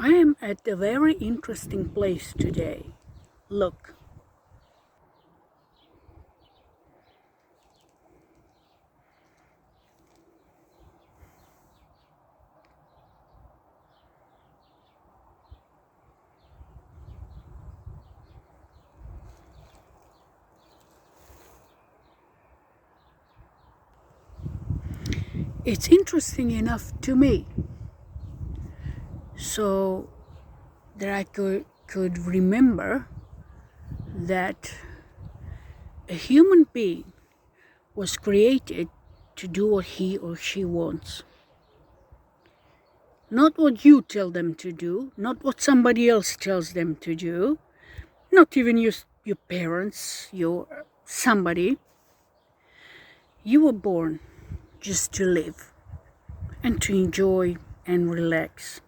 I am at a very interesting place today. Look, it's interesting enough to me so that I could remember that a human being was created to do what he or she wants. Not what you tell them to do, not what somebody else tells them to do, not even your parents, your somebody. You were born just to live and to enjoy and relax.